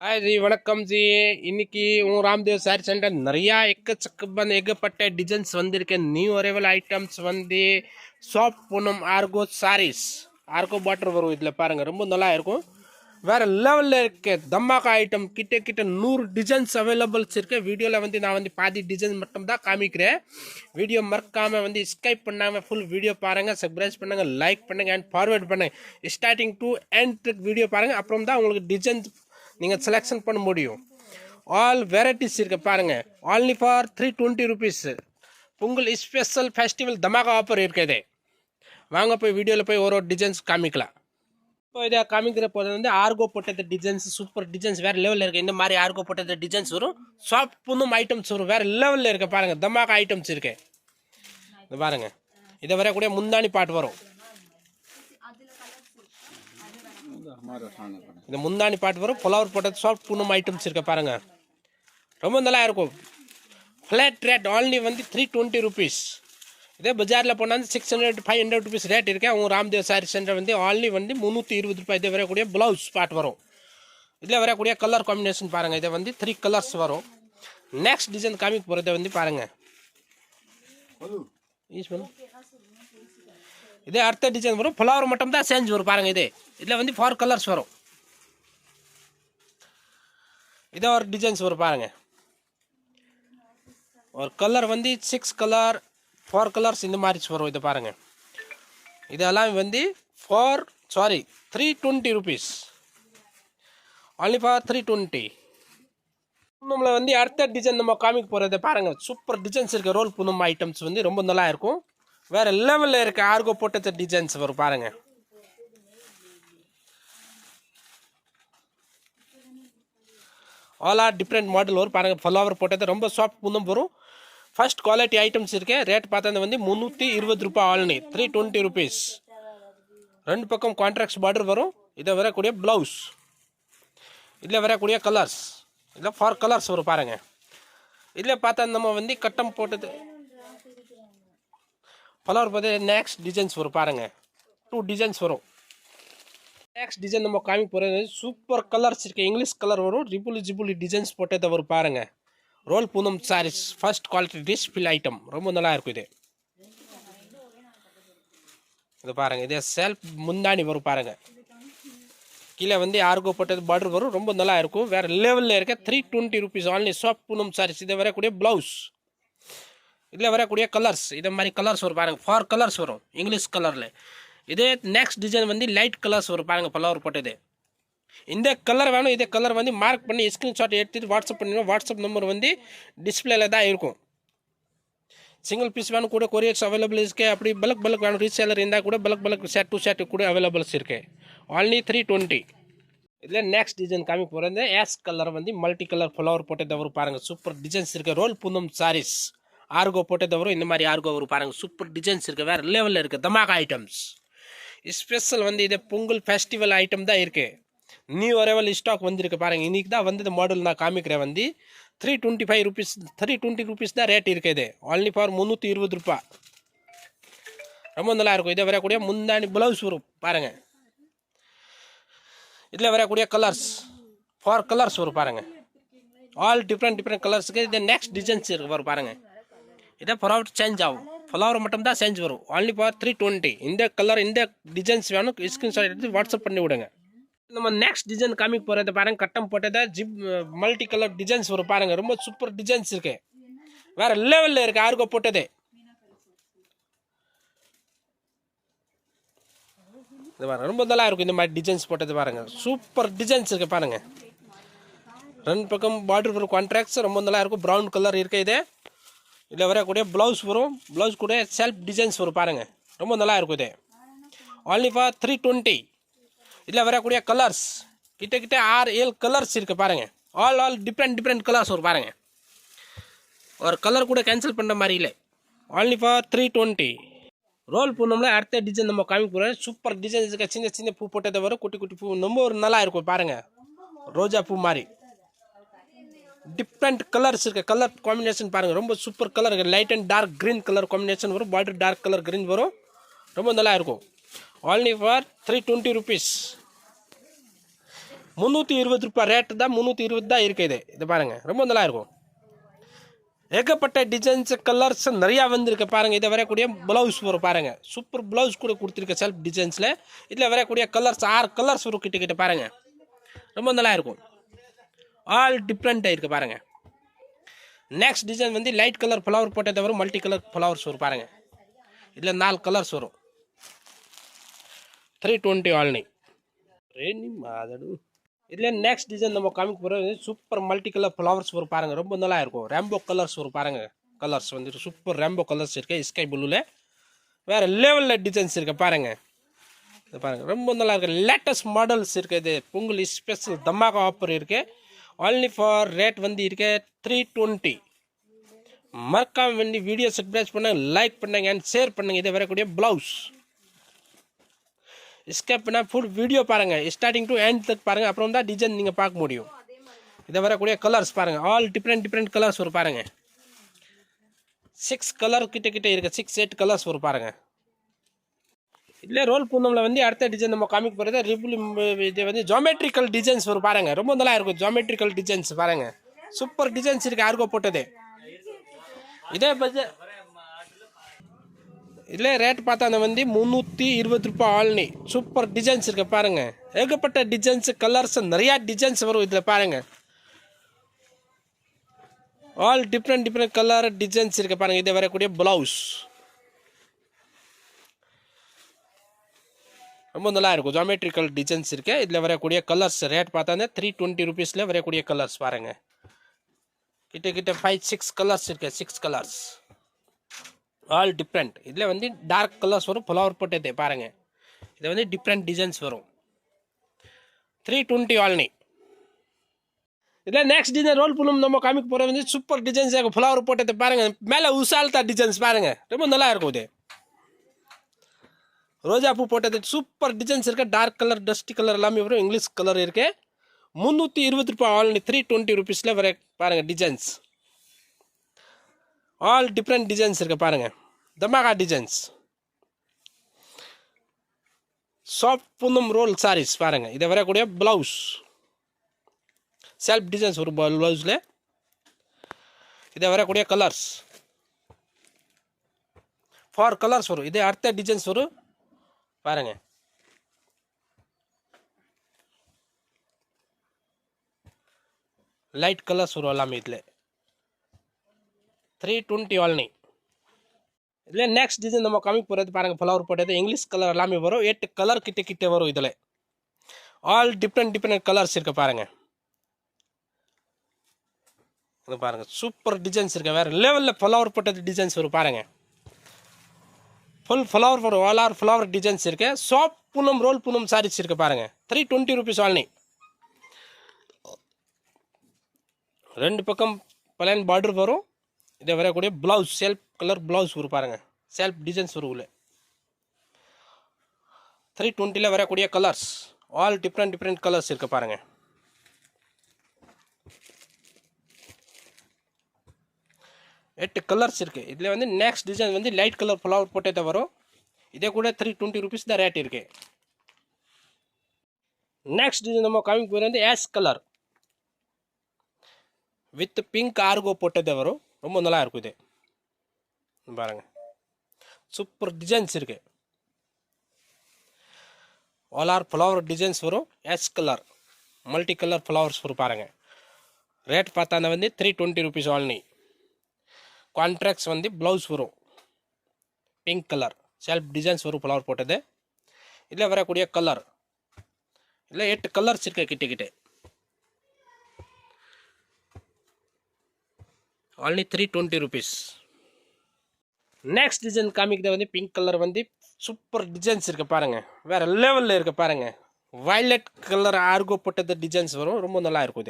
हाय जी वणक्कम जी இன்னைக்கு உங்க Ramdev sorry centre நிறைய எக்கச்சக்க ஏகப்பட்ட டிசைன்ஸ் வந்திருக்கு நியூ அரைவல் ஐட்டம்ஸ் வந்து சாஃப்ட் பூனம் ஆர்கோ சாரீஸ் ஆர்கோ பாட்டர் வரும் இதில் பாருங்க ரொம்ப நல்லா இருக்கும் வேற லெவலில் இருக்கு தம்மாக்கா ஐட்டம் கிட்ட 100 டிசைன்ஸ் அவைலபிள்ஸ் இருக்கு வீடியோவில் வந்து நான் வந்து பாதி டிசைன் மட்டும் தான் காமிக்கிறேன் வீடியோ மறக்காம வந்து ஸ்கைப் பண்ணாமல் ஃபுல் வீடியோ பாருங்க சப்ஸ்கிரைப் பண்ணுங்க லைக் பண்ணுங்க அண்ட் ஃபார்வர்ட் பண்ணுங்க ஸ்டார்டிங் டு எண்ட் வீடியோ பாருங்க அப்புறம் தான் உங்களுக்கு டிசைன் நீங்கள் செலெக்ஷன் பண்ண முடியும் ஆல் வெரைட்டிஸ் இருக்குது பாருங்கள் only for 320 rupees Pongal special festival தமாகா ஆஃபர் இருக்குது வாங்க போய் வீடியோவில் போய் ஒரு டிசைன்ஸ் காமிக்கலாம் இப்போ இதை காமிக்கிற போது வந்து ஆர்கோ போட்டது டிசைன்ஸ் சூப்பர் டிசைன்ஸ் வேறு லெவலில் இருக்குது இந்த மாதிரி ஆர்கோ போட்டது டிசைன்ஸ் வரும் சாஃப்ட் புண்ணும் ஐட்டம்ஸ் வரும் வேறு லெவலில் இருக்குது பாருங்கள் தமாகா ஐட்டம்ஸ் இருக்கு இது பாருங்கள் இதை வரக்கூடிய முந்தானி பாட்டு வரும் இந்த முந்தானி பாட்டு வரும் ஃப்ளவர் போட்டது சாஃப்ட் பூனம் ஐட்டம்ஸ் இருக்க பாருங்க ரொம்ப நல்லா இருக்கும் ஃப்ளாட் ரேட் ஆன்லி வந்து 320 rupees இதே பஜாரில் போனால் 600-500 rupees ரேட் இருக்கு அவங்க ராம்தேவ் சாரி சென்டர் வந்து ஆன்லி வந்து 320 ரூபாய் இதை வரக்கூடிய ப்ளவுஸ் பாட் வரும் இதில் வரக்கூடிய கலர் காம்பினேஷன் பாருங்கள் இதை வந்து 3 கலர்ஸ் வரும் நெக்ஸ்ட் டிசைன் காமிக்க போகிறத வந்து பாருங்கள் இதே அடுத்த டிசைன் வரும் ஃப்ளவர் மட்டும் தான் சேஞ்ச் வரும் பாருங்கள் இதே இதில் வந்து 4 கலர்ஸ் வரும் இதே ஒரு டிசைன்ஸ் வரும் பாருங்க ஒரு கலர் வந்து 6 கலர் 4 கலர்ஸ் இந்த மாதிரி வரும் இதை பாருங்க இதெல்லாம் வந்து 320 rupees only for 320 நம்மள வந்து அடுத்த டிசைன் நம்ம காமிக்க போகிறத பாருங்க சூப்பர் டிசைன்ஸ் இருக்க ரோல் புனம் ஐட்டம்ஸ் வந்து ரொம்ப நல்லா இருக்கும் வேற லெவலில் இருக்க ஆர்கோ போட்ட டிசைன்ஸ் வரும் பாருங்க ஆல் ஆர் டிஃப்ரெண்ட் மாடல் வரும் பாருங்கள் ஃப்ளவர் போட்டது ரொம்ப சாஃப்ட் புண்ணும் வரும் ஃபர்ஸ்ட் குவாலிட்டி ஐட்டம்ஸ் இருக்கு ரேட் பார்த்தது வந்து 320 ரூபாய் ஆல்னி 320 rupees ரெண்டு பக்கம் கான்ட்ராக்ட்ஸ் பார்டர் வரும் இதை வரக்கூடிய ப்ளவுஸ் இதில் வரக்கூடிய கலர்ஸ் இதில் 4 கலர்ஸ் வரும் பாருங்கள் இதில் பார்த்தா நம்ம வந்து கட்டம் போட்டது ஃப்ளவர் போட்டு நெக்ஸ்ட் டிசைன்ஸ் வரும் பாருங்கள் 2 டிசைன்ஸ் வரும் நெக்ஸ்ட் டிசைன் நம்ம காமிக்க போகிறது சூப்பர் கலர்ஸ் இருக்குது இங்கிலீஷ் கலர் வரும் ஜிபுலி டிசைன்ஸ் போட்டதை வரும் பாருங்கள் roll Poonam saris first quality display item ரொம்ப நல்லா இருக்கும் இது பாருங்கள் இதே செல்ஃப் முந்தானி வரும் பாருங்கள் கீழே வந்து ஆர்கோ போட்டது பார்டர் வரும் ரொம்ப நல்லா இருக்கும் வேறு லெவலில் இருக்க 320 rupees only soft Poonam saris இதை வரக்கூடிய ப்ளவுஸ் இதில் வரக்கூடிய கலர்ஸ் இதை மாதிரி கலர்ஸ் வரும் பாருங்கள் 4 கலர்ஸ் வரும் இங்கிலீஷ் கலரில் இதே நெக்ஸ்ட் டிசைன் வந்து லைட் கலர்ஸ் வரும் பாருங்கள் ஃப்ளவர் போட்டது இந்த கலர் வேணும் இதே கலர் வந்து மார்க் பண்ணி ஸ்க்ரீன்ஷாட் எடுத்துட்டு வாட்ஸ்அப் பண்ணிடுவோம் வாட்ஸ்அப் நம்பர் வந்து டிஸ்பிளேல தான் இருக்கும் சிங்கிள் பீஸ் வேணும் கூட கொரியர்ஸ் அவைலபிள் இருக்கு அப்படி பல்க் வேணும் ரீசேலர் இருந்தால் கூட பல்க் செட் டு செட் கூட அவைலபிள்ஸ் இருக்கு ஆன்லி 320 இதில் நெக்ஸ்ட் டிசைன் காமிக்க போகிறது ஆஷ் கலர் வந்து மல்டி கலர் ஃப்ளவர் போட்டது வரும் பாருங்கள் சூப்பர் டிசைன்ஸ் இருக்கு ரோல் புனம் சாரீஸ் ஆர்கோ போட்டது வரும் இந்த மாதிரி ஆர்கோ வரும் பாருங்கள் சூப்பர் டிசைன்ஸ் இருக்குது வேறு லெவலில் இருக்குது தமாகா ஐட்டம்ஸ் ஸ்பெஷல் வந்து இது பொங்கல் ஃபெஸ்டிவல் ஐட்டம் தான் இருக்குது நியூ அரைவல் ஸ்டாக் வந்திருக்கு பாருங்கள் இன்றைக்கி தான் வந்து இந்த மாடல் நான் காமிக்கிறேன் வந்து 320 rupees தான் ரேட் இருக்குது ஆன்லி ஃபார் 320 ரூபாய் ரொம்ப நல்லா இருக்கும் இதை வரக்கூடிய முந்தானி ப்ளவுஸ் வரும் பாருங்கள் இதில் வரக்கூடிய கலர்ஸ் 4 கலர்ஸ் வரும் பாருங்கள் ஆல் டிஃப்ரெண்ட் கலர்ஸுக்கு இது நெக்ஸ்ட் டிசைன்ஸ் இருக்கு வரும் பாருங்கள் இதை ஃப்ளவர் சேஞ்ச் ஆகும் ஃப்ளவர் மட்டும் தான் சேஞ்ச் வரும் ஆன்லி ஃபார் 320 இந்த கலர் இந்த டிசைன்ஸ் வேணும் ஸ்க்ரீன்ஷாட் எடுத்து வாட்ஸ்அப் பண்ணி விடுங்க நம்ம நெக்ஸ்ட் டிசைன் காமிக்க போகிறது பாருங்கள் கட்டம் போட்டதை மல்டி கலர் டிசைன்ஸ் வரும் பாருங்கள் ரொம்ப சூப்பர் டிசைன்ஸ் இருக்கு வேற லெவலில் இருக்கு ஆர்கோ போட்டதே இது பாருங்க ரொம்ப நல்லா இருக்கும் இந்த மாதிரி டிசைன்ஸ் போட்டது பாருங்கள் சூப்பர் டிசைன்ஸ் இருக்கு பாருங்கள் ரெண்டு பக்கம் பார்டர் வரும் கான்ட்ராக்ட்ஸ் ரொம்ப நல்லா இருக்கும் ப்ரௌன் கலர் இருக்கு இதே இதில் வரக்கூடிய ப்ளவுஸ் வரும் ப்ளவுஸ் கூட செல்ஃப் டிசைன்ஸ் வரும் பாருங்கள் ரொம்ப நல்லா இருக்கும் இது ஆன்லி ஃபார் 320 இதில் வரக்கூடிய கலர்ஸ் கிட்ட 6-7 கலர்ஸ் இருக்குது பாருங்கள் ஆல் டிஃப்ரெண்ட் கலர்ஸ் வரும் பாருங்கள் ஒரு கலர் கூட கேன்சல் பண்ணுற மாதிரி இல்லை ஆன்லி ஃபார் 320 ரோல் பூனம்ல அடுத்த டிசைன் நம்ம காமிக்க போகிறோம் சூப்பர் டிசைன்ஸ் இருக்க சின்ன பூ போட்டதை வரும் குட்டி பூ ரொம்ப ஒரு நல்லா இருக்கும் பாருங்கள் ரோஜா பூ மாதிரி டிஃப்ரெண்ட் கலர்ஸ் இருக்கு கலர் காம்பினேஷன் பாருங்கள் ரொம்ப சூப்பர் கலர் இருக்குது light and dark green colour combination வரும் பார்டர் டார்க் கலர் க்ரீன் வரும் ரொம்ப நல்லா இருக்கும் only for 320 rupees ₹320 ரேட்டு தான், 320 தான் இருக்குது. இது பாருங்கள், ரொம்ப நல்லா இருக்கும். ஏகப்பட்ட டிசைன்ஸ் கலர்ஸ் நிறையா வந்திருக்கு பாருங்கள். இதை வரக்கூடிய ப்ளவுஸ் வரும் பாருங்கள், சூப்பர் ப்ளவுஸ் கூட கொடுத்துருக்க செல்ஃப் டிசைன்ஸில். இதில் வரக்கூடிய கலர்ஸ் 6 கலர்ஸ் வரும் கிட்ட பாருங்கள், ரொம்ப நல்லா இருக்கும். ஆல் டிஃப்ரெண்ட்டாக இருக்குது பாருங்கள். நெக்ஸ்ட் டிசைன் வந்து லைட் கலர் ஃப்ளவர் போட்டதை வரும், மல்டி கலர் ஃப்ளவர்ஸ் வரும் பாருங்கள். இதில் 4 கலர்ஸ் வரும். 320 ஆல்னி ரெனி மாதடு. இதில் நெக்ஸ்ட் டிசைன் நம்ம காமிக்க போகிறது சூப்பர் மல்டி கலர் ஃப்ளவர்ஸ் வரும் பாருங்கள், ரொம்ப நல்லா இருக்கும். ரேம்போ கலர்ஸ் வரும் பாருங்கள். கலர்ஸ் வந்துட்டு சூப்பர் ரேம்போ கலர்ஸ் இருக்குது. ஸ்கை ப்ளூவில் வேறு லெவலில் டிசைன்ஸ் இருக்குது பாருங்கள். இது பாருங்கள், ரொம்ப நல்லா இருக்குது. லேட்டஸ்ட் மாடல்ஸ் இருக்குது. இது பொங்கல் ஸ்பெஷல் தமாகா ஆஃபர் இருக்குது. ஆன்லி ஃபார் ரேட் வந்து இருக்கு 320. மறக்காம வேண்டி வீடியோ சப்ஸ்கிரைப் பண்ணுங்க, லைக் பண்ணுங்க அண்ட் ஷேர் பண்ணுங்க. இதை வரக்கூடிய ப்ளவுஸ் ஸ்கிப் பண்ணால் ஃபுல் வீடியோ பாருங்கள், ஸ்டார்டிங் டு எண்ட் தக் பாருங்கள், அப்புறம் தான் டிசைன் நீங்கள் பார்க்க முடியும். இதை வரக்கூடிய கலர்ஸ் பாருங்கள், ஆல் டிஃப்ரெண்ட் கலர்ஸ் வரும் பாருங்கள். 6 கலர் கிட்ட இருக்குது, 6-8 கலர்ஸ் வரும் பாருங்கள். இதில் ரோல் பூனமில் வந்து அடுத்த டிசைன் நம்ம காமிக்க போகிறது இது வந்து ஜாமெட்ரிக்கல் டிசைன்ஸ் வரும் பாருங்கள், ரொம்ப நல்லா இருக்கும். ஜாமெட்ரிக்கல் டிசைன்ஸ் பாருங்கள், சூப்பர் டிசைன்ஸ் இருக்குது. ஆர்கோ போட்டது இதே பட்ஜெட். இதில் ரேட் பார்த்தா அந்த வந்து ₹320 ஆல்னி. சூப்பர் டிசைன்ஸ் இருக்கு பாருங்கள். ஏகப்பட்ட டிசைன்ஸ் கலர்ஸ் நிறையா டிசைன்ஸ் வரும் இதில் பாருங்கள். ஆல் டிஃப்ரெண்ட் கலர் டிசைன்ஸ் இருக்கு பாருங்கள். இதை வரக்கூடிய ப்ளவுஸ் ரொம்ப நல்லா இருக்கும். ஜாமெட்ரிக்கல் டிசைன்ஸ் இருக்கு. இதில் வரக்கூடிய கலர்ஸ் ரேட் பார்த்தா ₹320 வரக்கூடிய கலர்ஸ் பாருங்கள். கிட்ட 5-6 கலர்ஸ் இருக்கு. 6 கலர்ஸ் ஆல் டிஃப்ரெண்ட். இதில் வந்து டார்க் கலர்ஸ் வரும், ஃப்ளவர் போட்டது பாருங்கள். இதில் வந்து டிஃப்ரெண்ட் டிசைன்ஸ் வரும். 320 ஆல்னி. இதில் நெக்ஸ்ட் டிசைன் ரோல் பூனம் நம்ம காமிக்க போகிறது வந்து சூப்பர் டிசைன்ஸ் இருக்கும். ஃப்ளவர் போட்டது பாருங்கள், மேலே உசால்தா டிசைன்ஸ் பாருங்கள், ரொம்ப நல்லா இருக்கும். இது ரோஜா பூ போட்டது சூப்பர் டிசைன்ஸ் இருக்குது. டார்க் கலர், டஸ்டி கலர் எல்லாமே வரும். இங்கிலீஷ் கலர் இருக்குது. ₹320 ஆல்னி. ₹320 வர பாருங்கள் டிசைன்ஸ். ஆல் டிஃப்ரெண்ட் டிசைன்ஸ் இருக்குது பாருங்கள். தமாகா designs, soft Poonam roll saris பாருங்கள். இதை வரக்கூடிய ப்ளவுஸ் செல்ஃப் டிசைன்ஸ் வரும் ப்ளவுஸில். இதை வரக்கூடிய கலர்ஸ் 4 கலர்ஸ் வரும். இதே அடுத்த டிசைன்ஸ் வரும் பாருங்கள். லைட் கலர்ஸ் வரும் எல்லாமே. இதில் 320 ஆல்னி. இதில் நெக்ஸ்ட் டிசைன் நம்ம காமிக்க போகிறது பாருங்கள், ஃப்ளவர் போட்டது இங்கிலீஷ் கலர் எல்லாமே வரும். 8 கலர் கிட்ட வரும். இதில் ஆல் டிஃப்ரெண்ட் கலர்ஸ் இருக்குது பாருங்கள். இது பாருங்கள், சூப்பர் டிசைன்ஸ் இருக்குது. வேறு லெவலில் ஃப்ளவர் போட்டது டிசைன்ஸ் வரும் பாருங்கள். ஃபுல் ஃப்ளவர் வரும். ஆல் ஆர் ஃப்ளவர் டிசைன்ஸ் இருக்குது. சாஃப்ட் பூனம் ரோல் பூனம் சாரீஸ் இருக்குது பாருங்கள். ₹320 ஆல்னி. 2 பக்கம் பிளைன் பார்டர் வரும். இதை வரக்கூடிய ப்ளவுஸ் செல்ஃப் கலர் ப்ளவுஸ் வரும் பாருங்கள். செல்ஃப் டிசைன்ஸ் வரும் உள்ள. 320 வரக்கூடிய கலர்ஸ் ஆல் டிஃப்ரெண்ட் கலர்ஸ் இருக்குது பாருங்கள். எட்டு கலர்ஸ் இருக்குது. இதில் வந்து நெக்ஸ்ட் டிசைன் வந்து லைட் கலர் ஃப்ளவர் போட்டே வரும். இதே கூட ₹320 தான் ரேட் இருக்குது. நெக்ஸ்ட் டிசைன் நம்ம காமிக்க போகிறது வந்து ஆஷ் கலர் வித் பிங்க் ஆர்கோ போட்டதே வரும். ரொம்ப நல்லா இருக்கும். இது பாருங்கள், சூப்பர் டிசைன்ஸ் இருக்குது. ஆல் ஆர் ஃப்ளவர் டிசைன்ஸ் வரும். Ash colour multi colour flowers வரும் பாருங்கள். ரேட் பார்த்தா வந்து ₹320 ஆல்னி. கான்ட்ராக்ட்ஸ் வந்து ப்ளவுஸ் வரும் பிங்க் கலர். செல்ஃப் டிசைன்ஸ் வரும் ஃப்ளவர் போட்டது. இதில் வரக்கூடிய கலர் இல்லை 8 கலர்ஸ் இருக்கு கிட்ட. ஆன்லி ₹320. நெக்ஸ்ட் டிசைன் காமிக்கிறது வந்து பிங்க் கலர் வந்து சூப்பர் டிசைன்ஸ் இருக்குது பாருங்கள். வேறு லெவலில் இருக்குது பாருங்கள். வயலட் கலர் ஆர்கோ போட்டது டிசைன்ஸ் வரும். ரொம்ப நல்லா இருக்கும்.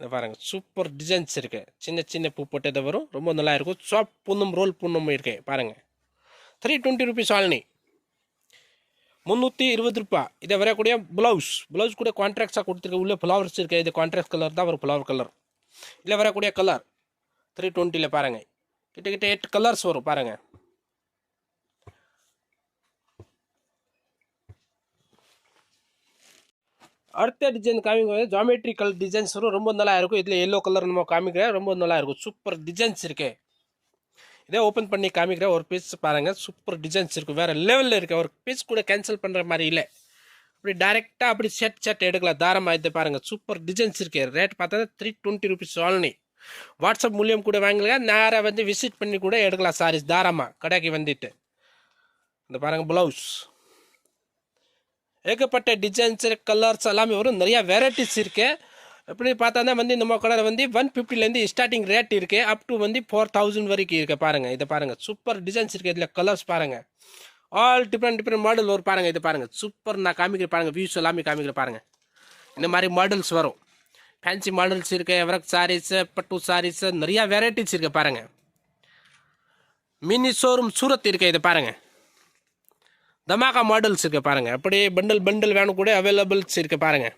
இது பாருங்கள், சூப்பர் டிசைன்ஸ் இருக்குது. சின்ன பூ போட்டது வரும். ரொம்ப நல்லா இருக்கும். சாஃப்ட் பூனம் ரோல் பூனம் இருக்கு பாருங்கள். ₹320 ஆல்னி. ₹320. இதை வரக்கூடிய ப்ளவுஸ் கூட கான்ட்ராக்ட்ஸாக கொடுத்துருக்கு. உள்ளே ஃப்ளவர்ஸ் இருக்குது. இது கான்ட்ராக்ட் கலர் தான் வரும், ஃப்ளவர் கலர். இதில் வரக்கூடிய கலர் 320 பாருங்கள். கிட்ட 8 கலர்ஸ் வரும் பாருங்கள். அடுத்த டிசைன் காமிக்க ஜாமெட்ரிக்கல் டிசைன்ஸ் வரும், ரொம்ப நல்லா இருக்கும். இதில் எல்லோ கலர் நம்ம காமிக்கிறேன், ரொம்ப நல்லா இருக்கும். சூப்பர் டிசைன்ஸ் இருக்கு. இதே ஓப்பன் பண்ணி காமிக்கிறேன். ஒரு பீஸ் பாருங்கள், சூப்பர் டிசைன்ஸ் இருக்குது, வேறு லெவலில் இருக்குது. ஒரு பீஸ் கூட கேன்சல் பண்ணுற மாதிரி இல்லை. அப்படி டைரெக்டாக அப்படி செட் எடுக்கலாம் தாராளமாக. இது பாருங்கள், சூப்பர் டிசைன்ஸ் இருக்குது. ரேட் பார்த்தா 320 rupees only. வாட்ஸ்அப் மூலியம் கூட வாங்கல, நேராக வந்து விசிட் பண்ணி கூட எடுக்கலாம் சாரீஸ் தாராளமாக கடைக்கு வந்துட்டு. இந்த பாருங்கள் ப்ளவுஸ், ஏகப்பட்ட டிசைன்ஸ் கலர்ஸ் எல்லாமே வரும், நிறையா வெரைட்டிஸ் இருக்குது. எப்படி பார்த்தா வந்து நம்ம கடையில் வந்து 150லேருந்து ஸ்டார்டிங் ரேட் இருக்குது, அப் டு வந்து 4000 வரைக்கும் இருக்குது. பாருங்கள், இதை பாருங்கள், சூப்பர் டிசைன்ஸ் இருக்குது. இதில் கலர்ஸ் பாருங்கள், ஆல் டிஃப்ரெண்ட் மாடல் வரும். பாருங்கள், இது பாருங்கள், சூப்பர். நான் காமிக்கிறேன் பாருங்கள், வியூஸ் எல்லாமே காமிக்கிறேன் பாருங்கள். இந்த மாதிரி மாடல்ஸ் வரும், ஃபேன்சி மாடல்ஸ் இருக்குது, எவரக் சாரீஸு, பட்டு சாரீஸு, நிறையா வெரைட்டிஸ் இருக்குது. பாருங்கள், மினி ஷோரூம் சூரத் இருக்குது. இதை பாருங்கள், தமாகா மாடல்ஸ் இருக்குது பாருங்கள். அப்படியே பண்டில் வேணும் கூட அவைலபிள்ஸ் இருக்குது பாருங்கள்.